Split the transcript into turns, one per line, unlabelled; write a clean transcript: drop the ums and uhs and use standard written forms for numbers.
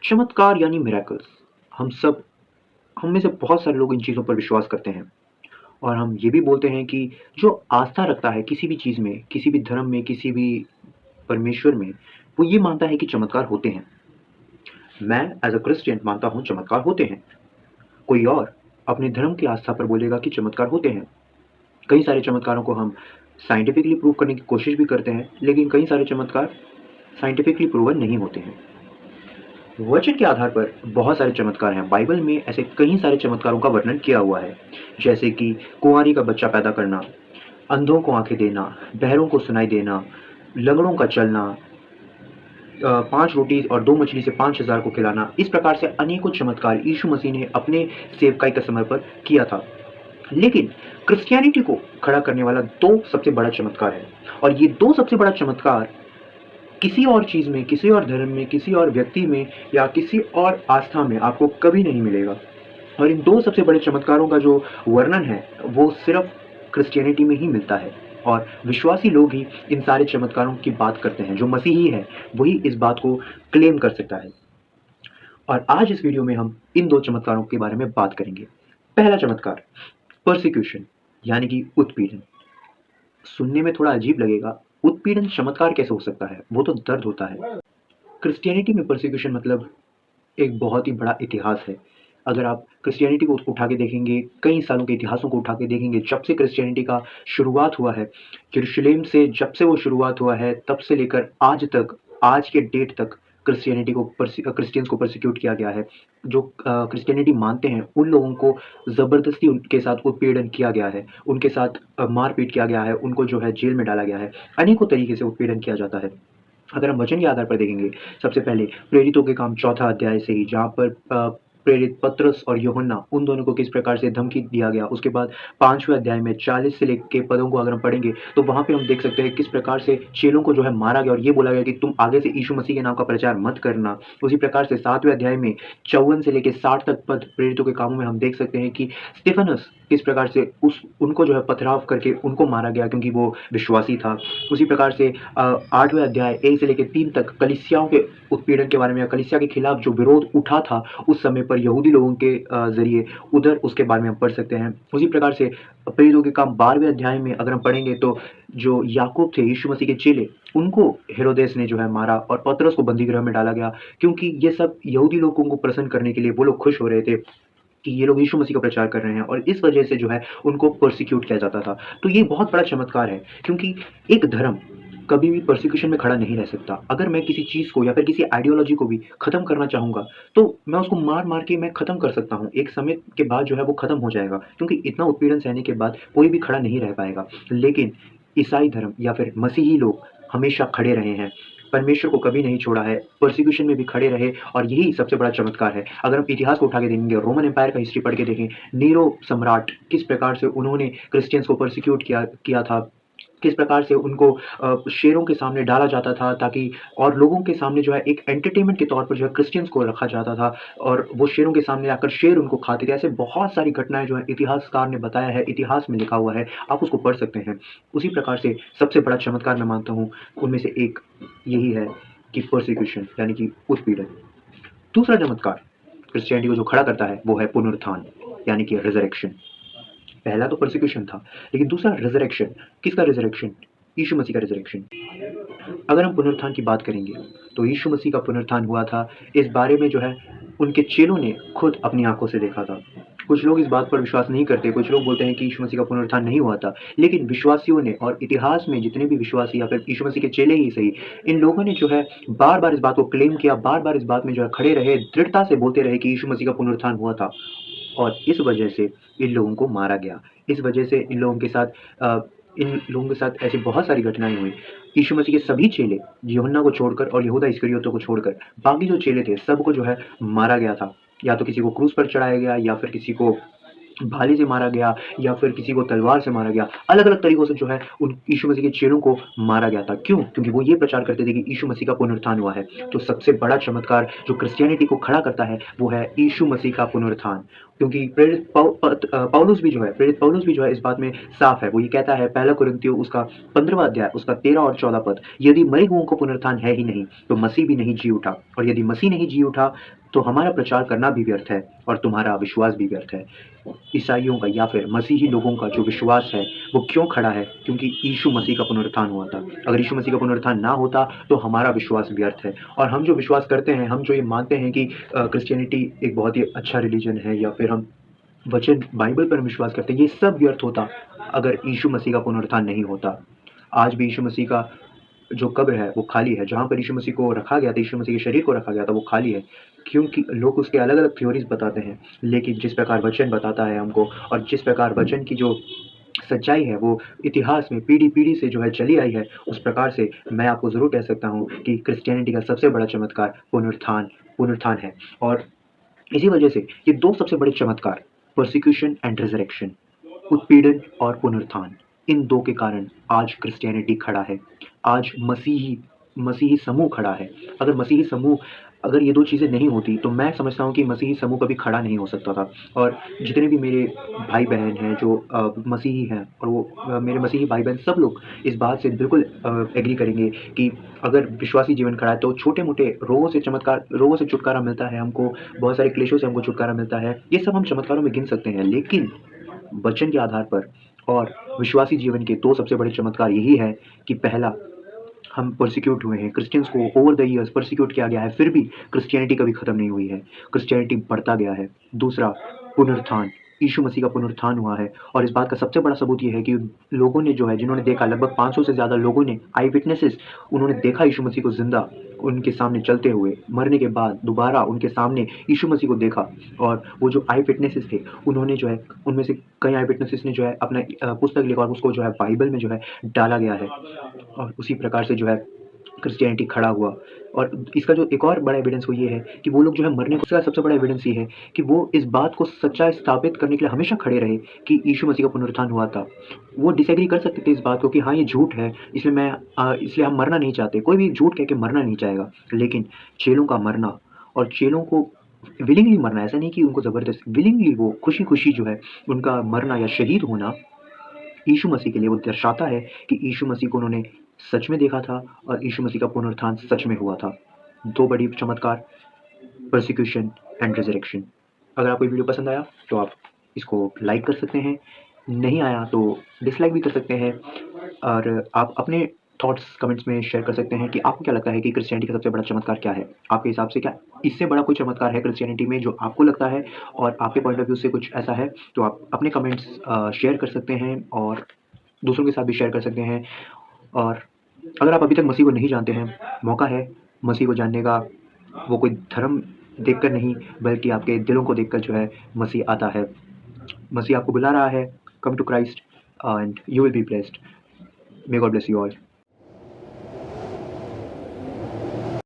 चमत्कार यानी मिरेकल्स। हम में से बहुत सारे लोग इन चीज़ों पर विश्वास करते हैं और हम ये भी बोलते हैं कि जो आस्था रखता है किसी भी चीज़ में, किसी भी धर्म में, किसी भी परमेश्वर में, वो ये मानता है कि चमत्कार होते हैं। मैं एज़ अ क्रिश्चियन मानता हूँ चमत्कार होते हैं। कोई और अपने धर्म की आस्था पर बोलेगा कि चमत्कार होते हैं। कई सारे चमत्कारों को हम साइंटिफिकली प्रूव करने की कोशिश भी करते हैं, लेकिन कई सारे चमत्कार साइंटिफिकली प्रूवन नहीं होते हैं। वचन के आधार पर बहुत सारे चमत्कार हैं। बाइबल में ऐसे कई सारे चमत्कारों का वर्णन किया हुआ है, जैसे कि कुंवारी का बच्चा पैदा करना, अंधों को आंखें देना, बहरों को सुनाई देना, लंगड़ों का चलना, 5 रोटी और 2 मछली से 5,000 को खिलाना। इस प्रकार से अनेकों चमत्कार यीशु मसीह ने अपने सेवकाई के समय पर किया था। लेकिन क्रिश्चियनिटी को खड़ा करने वाला 2 सबसे बड़ा चमत्कार है, और ये 2 सबसे बड़ा चमत्कार किसी और चीज़ में, किसी और धर्म में, किसी और व्यक्ति में या किसी और आस्था में आपको कभी नहीं मिलेगा। और इन 2 सबसे बड़े चमत्कारों का जो वर्णन है, वो सिर्फ़ क्रिश्चियनिटी में ही मिलता है, और विश्वासी लोग ही इन सारे चमत्कारों की बात करते हैं। जो मसीही है, वही इस बात को क्लेम कर सकता है। और आज इस वीडियो में हम इन 2 चमत्कारों के बारे में बात करेंगे। पहला चमत्कार, परसिक्यूशन यानी कि उत्पीड़न। सुनने में थोड़ा अजीब लगेगा, उत्पीड़न चमत्कार कैसे हो सकता है? वो तो दर्द होता है। क्रिश्चियनिटी में परसिक्यूशन मतलब एक बहुत ही बड़ा इतिहास है। अगर आप क्रिश्चियनिटी को उठा के देखेंगे, कई सालों के इतिहासों को उठा के देखेंगे, जब से क्रिश्चियनिटी का शुरुआत हुआ है, यरूशलेम से जब से वो शुरुआत हुआ है, तब से लेकर आज तक, आज के डेट तक क्रिश्चियंस को परसिक्यूट किया गया है। जो क्रिश्चियनिटी मानते हैं, उन लोगों को ज़बरदस्ती उनके साथ उत्पीड़न किया गया है, उनके साथ मार-पीट किया गया है, उनको जो है जेल में डाला गया है, अनेकों तरीके से उत्पीड़न किया जाता है। अगर हम वचन के आधार पर देखेंगे, सबसे पहले प्रेरितों के काम 4था अध्याय से ही, जहाँ पर प्रेरित पतरस और यूहन्ना, उन दोनों को किस प्रकार से धमकी दिया गया। उसके बाद 5वें अध्याय में 40 से लेके पदों को अगर हम पढ़ेंगे, तो वहाँ पे हम देख सकते हैं किस प्रकार से चेलों को जो है मारा गया और ये बोला गया कि तुम आगे से यीशु मसीह के नाम का प्रचार मत करना। उसी प्रकार से 7वें अध्याय में 54 से लेके 60 तक पद प्रेरितों के कामों में हम देख सकते हैं कि स्तिफनस किस प्रकार से उनको जो है पथराव करके उनको मारा गया, क्योंकि वो विश्वासी था। उसी प्रकार से 8वें अध्याय 1 से लेकर 3 तक कलीसियाओं के उत्पीड़न के बारे में, या कलीसिया के खिलाफ जो विरोध उठा था उस समय पर यहूदी लोगों के ज़रिए, उधर उसके बारे में हम पढ़ सकते हैं। उसी प्रकार से प्रेरितों के काम 12वें अध्याय में अगर हम पढ़ेंगे, तो जो याकूब थे, यीशु मसीह के चेले, उनको हेरोदेस ने जो है मारा और पतरस को बंदी गृह में डाला गया, क्योंकि ये सब यहूदी लोगों को प्रसन्न करने के लिए वो लोग खुश हो रहे थे कि ये लोग यीशु मसीह का प्रचार कर रहे हैं, और इस वजह से जो है उनको परसिक्यूट किया जाता था। तो ये बहुत बड़ा चमत्कार है, क्योंकि एक धर्म कभी भी परसिक्यूशन में खड़ा नहीं रह सकता। अगर मैं किसी चीज़ को या फिर किसी आइडियोलॉजी को भी ख़त्म करना चाहूँगा, तो मैं उसको मार-मार के मैं ख़त्म कर सकता हूँ। एक समय के बाद जो है वो ख़त्म हो जाएगा, क्योंकि इतना उत्पीड़न सहने के बाद कोई भी खड़ा नहीं रह पाएगा। लेकिन ईसाई धर्म या फिर मसीही लोग हमेशा खड़े रहे हैं, परमेश्वर को कभी नहीं छोड़ा है, परसिक्यूशन में भी खड़े रहे, और यही सबसे बड़ा चमत्कार है। अगर हम इतिहास को उठा के देखेंगे, रोमन एम्पायर का हिस्ट्री पढ़ के देखें, नीरो सम्राट किस प्रकार से उन्होंने क्रिश्चियंस को परसिक्यूट किया किया था, किस प्रकार से उनको शेरों के सामने डाला जाता था, ताकि और लोगों के सामने जो है एक एंटरटेनमेंट के तौर पर जो है क्रिश्चियंस को रखा जाता था, और वो शेरों के सामने आकर शेर उनको खाते थे। ऐसे बहुत सारी घटनाएँ जो है इतिहासकार ने बताया है, इतिहास में लिखा हुआ है, आप उसको पढ़ सकते हैं। उसी प्रकार से सबसे बड़ा चमत्कार मैं मानता हूँ, उनमें से एक यही है कि परसिक्यूशन यानी कि उत्पीड़न। दूसरा चमत्कार क्रिश्चियनिटी को जो खड़ा करता है, वो है पुनरुत्थान यानी कि रिज़रेक्शन। पहला तो परसिक्यूशन था, लेकिन दूसरा रिज़रेक्शन। किसका रिज़रेक्शन? यीशु मसीह का रिज़रेक्शन। अगर हम पुनरुत्थान की बात करेंगे, तो यीशु मसीह का पुनरुत्थान हुआ था, इस बारे में जो है उनके चेलों ने खुद अपनी आँखों से देखा था। कुछ लोग इस बात पर विश्वास नहीं करते, कुछ लोग बोलते हैं कि यीशु मसीह का पुनरुत्थान नहीं हुआ था, लेकिन विश्वासियों ने, और इतिहास में जितने भी विश्वासी या फिर यीशु मसीह के चेले ही सही, इन लोगों ने जो है बार-बार इस बात को क्लेम किया, बार-बार इस बात में जो है खड़े रहे, दृढ़ता से बोलते रहे कि यीशु मसीह का पुनरुत्थान हुआ था, और इस वजह से इन लोगों को मारा गया। इस वजह से इन लोगों के साथ ऐसी बहुत सारी घटनाएँ हुई। यीशु मसीह के सभी चेले, यूहन्ना को छोड़कर और यहूदा इस्करियोती को छोड़कर, बाकी जो चेले थे सबको जो है मारा गया था। या तो किसी को क्रूस पर चढ़ाया गया, या फिर किसी को भाले से मारा गया या फिर किसी को तलवार से मारा गया, अलग-अलग तरीकों से जो है उन यीशु मसीह के चेलों को मारा गया था। क्यों? क्योंकि वो ये प्रचार करते थे कि यीशु मसीह का पुनरुत्थान हुआ है। तो सबसे बड़ा चमत्कार जो क्रिश्चियनिटी को खड़ा करता है, वो है यीशु मसीह का पुनरुत्थान। क्योंकि पौलुस भी जो है इस बात में साफ है। वो ये कहता है, पहला कुरिन्थियों उसका 15वां अध्याय उसका 13 और 14 पद, यदि मरे हुओं को पुनरुत्थान है ही नहीं, तो मसीह भी नहीं जी उठा, और यदि मसीह नहीं जी उठा, तो हमारा प्रचार करना भी व्यर्थ है और तुम्हारा विश्वास भी व्यर्थ है। ईसाइयों का या फिर मसीही लोगों का जो विश्वास है वो क्यों खड़ा है? क्योंकि यीशु मसीह का पुनरुत्थान हुआ था। अगर यीशु मसीह का पुनरुत्थान ना होता तो हमारा विश्वास व्यर्थ है। और हम जो विश्वास करते हैं, हम जो ये मानते हैं कि क्रिश्चियनिटी एक बहुत ही अच्छा रिलीजन है, या फिर हम वचन बाइबल पर हम विश्वास करते हैं, ये सब व्यर्थ होता अगर यीशु मसीह का पुनरुत्थान नहीं होता। आज भी यीशु मसीह का जो कब्र है वो खाली है, जहाँ पर यीशु मसीह को रखा गया था, यीशु मसीह के शरीर को रखा गया था, वो खाली है। क्योंकि लोग उसके अलग-अलग थ्योरीज़ बताते हैं, लेकिन जिस प्रकार वचन बताता है हमको, और जिस प्रकार वचन की जो सच्चाई है वो इतिहास में पीढ़ी-पीढ़ी से जो है चली आई है, उस प्रकार से मैं आपको ज़रूर कह सकता हूँ कि क्रिश्चियनिटी का सबसे बड़ा चमत्कार पुनरुत्थान पुनरुत्थान है। और इसी वजह से ये 2 सबसे बड़े चमत्कार, परसिक्यूशन एंड रिज़रेक्शन, उत्पीड़न और पुनरुत्थान, इन 2 के कारण आज क्रिश्चियनिटी खड़ा है। आज मसीही मसीही समूह खड़ा है। अगर ये 2 चीज़ें नहीं होती, तो मैं समझता हूँ कि मसीही समूह कभी खड़ा नहीं हो सकता था। और जितने भी मेरे भाई-बहन हैं जो मसीही हैं, और वो मेरे मसीही भाई-बहन सब लोग इस बात से बिल्कुल एग्री करेंगे कि अगर विश्वासी जीवन खड़ा है, तो छोटे-मोटे रोगों से छुटकारा मिलता है हमको, बहुत सारे क्लेशों से हमको छुटकारा मिलता है। ये सब हम चमत्कारों में गिन सकते हैं, लेकिन वचन के आधार पर और विश्वासी जीवन के 2 सबसे बड़े चमत्कार यही है कि पहला, हम परसिक्यूट हुए हैं, क्रिश्चियंस को ओवर द ईयर्स परसिक्यूट किया गया है, फिर भी क्रिश्चियनिटी कभी खत्म नहीं हुई है, क्रिश्चियनिटी बढ़ता गया है। दूसरा, पुनरुत्थान, यीशु मसीह का पुनरुत्थान हुआ है, और इस बात का सबसे बड़ा सबूत ये है कि लोगों ने जो है, जिन्होंने देखा, लगभग 500 से ज़्यादा लोगों ने, आई विटनेसेस, उन्होंने देखा यीशु मसीह को ज़िंदा उनके सामने चलते हुए, मरने के बाद दोबारा उनके सामने यीशु मसीह को देखा। और वो जो आई विटनेसेस थे, उन्होंने जो है, उनमें से कई आई विटनेसेस ने जो है अपना पुस्तक लिखा, और उसको जो है बाइबल में जो है डाला गया है, और उसी प्रकार से जो है क्रिश्चियनिटी खड़ा हुआ। और इसका जो एक और बड़ा एविडेंस वो ये है कि वो लोग जो है मरने का सबसे बड़ा एविडेंस ये है कि वो इस बात को सच्चा स्थापित करने के लिए हमेशा खड़े रहे कि यीशु मसीह का पुनरुत्थान हुआ था। वो डिसएग्री कर सकते थे इस बात को कि हाँ, ये झूठ है, इसलिए हम मरना नहीं चाहते। कोई भी झूठ कह के मरना नहीं चाहेगा, लेकिन चेलों का मरना, और चेलों को विलिंगली मरना, ऐसा नहीं कि उनको ज़बरदस्ती, विलिंगली वो खुशी-खुशी जो है उनका मरना या शहीद होना यीशु मसीह के लिए, वो दर्शाता है कि यीशु मसीह को उन्होंने सच में देखा था, और यीशु मसीह का पुनरुत्थान सच में हुआ था। 2 बड़ी चमत्कार, परसिक्यूशन एंड रिज़रेक्शन। अगर आपको ये वीडियो पसंद आया तो आप इसको लाइक कर सकते हैं, नहीं आया तो डिसलाइक भी कर सकते हैं, और आप अपने थॉट्स कमेंट्स में शेयर कर सकते हैं कि आपको क्या लगता है कि क्रिश्चियनिटी का सबसे बड़ा चमत्कार क्या है? आपके हिसाब से क्या इससे बड़ा कोई चमत्कार है क्रिश्चियनिटी में जो आपको लगता है, और आपके पॉइंट ऑफ व्यू से कुछ ऐसा है, तो आप अपने कमेंट्स शेयर कर सकते हैं, और दूसरों के साथ भी शेयर कर सकते हैं। और अगर आप अभी तक मसीह को नहीं जानते हैं, मौका है मसीह को जानने का। वो कोई धर्म देखकर नहीं, बल्कि आपके दिलों को देखकर जो है मसीह आता है। मसीह आपको बुला रहा है, come to Christ and you will be blessed. May God bless you all.